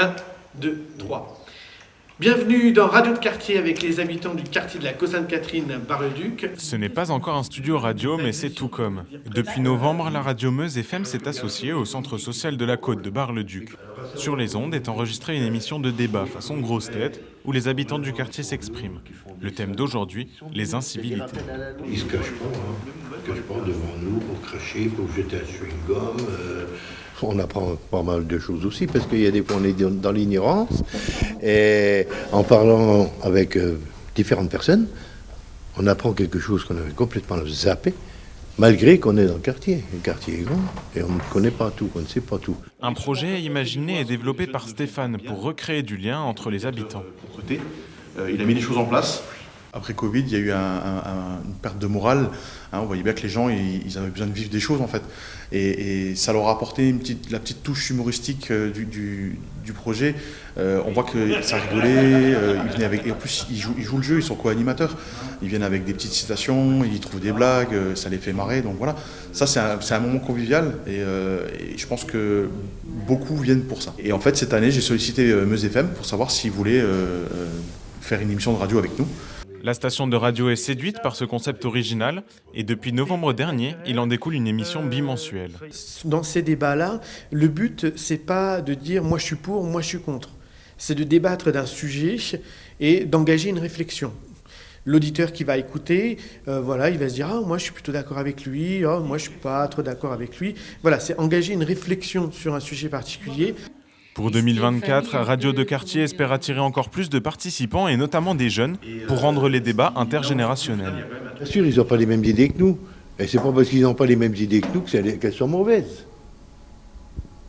1, 2, 3. Bienvenue dans Radio de quartier avec les habitants du quartier de la Caux-Sainte-Catherine, Bar-le-Duc. Ce n'est pas encore un studio radio, mais c'est tout comme. Depuis novembre, la radio Meuse FM s'est associée au centre social de la Côte de Bar-le-Duc. Sur les ondes est enregistrée une émission de débat façon grosse tête, où les habitants du quartier s'expriment. Le thème d'aujourd'hui, les incivilités. Ils se cachent pas devant nous pour cracher, pour jeter un chewing-gum. On apprend pas mal de choses aussi, parce qu'il y a des fois on est dans l'ignorance, et en parlant avec différentes personnes, on apprend quelque chose qu'on avait complètement zappé, malgré qu'on est dans le quartier. Le quartier est grand, et on ne connaît pas tout, on ne sait pas tout. Un projet imaginé et développé par Stéphane pour recréer du lien entre les habitants. Il a mis des choses en place. Après Covid, il y a eu une perte de morale. On voyait bien que les gens, ils avaient besoin de vivre des choses en fait. Et ça leur a apporté la petite touche humoristique du projet. On voit que ça rigolait. Ils venaient avec, et en plus, ils jouent le jeu, ils sont co-animateurs. Ils viennent avec des petites citations, ils trouvent des blagues, ça les fait marrer. Donc voilà, ça c'est un moment convivial et je pense que beaucoup viennent pour ça. Et en fait, cette année, j'ai sollicité Meuse FM pour savoir s'ils voulaient faire une émission de radio avec nous. La station de radio est séduite par ce concept original et depuis novembre dernier, il en découle une émission bimensuelle. Dans ces débats-là, le but, c'est pas de dire moi je suis pour, moi je suis contre. C'est de débattre d'un sujet et d'engager une réflexion. L'auditeur qui va écouter, il va se dire « Ah, moi je suis plutôt d'accord avec lui, oh, moi je suis pas trop d'accord avec lui ». Voilà, c'est engager une réflexion sur un sujet particulier. Pour 2024, Radio de Quartier espère attirer encore plus de participants et notamment des jeunes pour rendre les débats intergénérationnels. Bien sûr, ils n'ont pas les mêmes idées que nous. Et c'est pas parce qu'ils n'ont pas les mêmes idées que nous qu'elles sont mauvaises.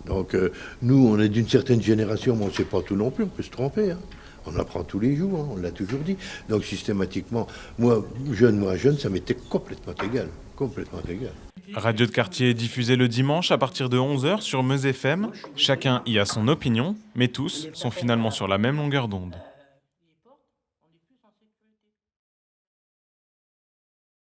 Donc nous, on est d'une certaine génération, mais on ne sait pas tout non plus, on peut se tromper. Hein. On apprend tous les jours, on l'a toujours dit. Donc systématiquement, moi jeune, ça m'était complètement égal. Complètement égal. Radio de Quartier est diffusée le dimanche à partir de 11h sur Meuse FM. Chacun y a son opinion, mais tous sont finalement sur la même longueur d'onde.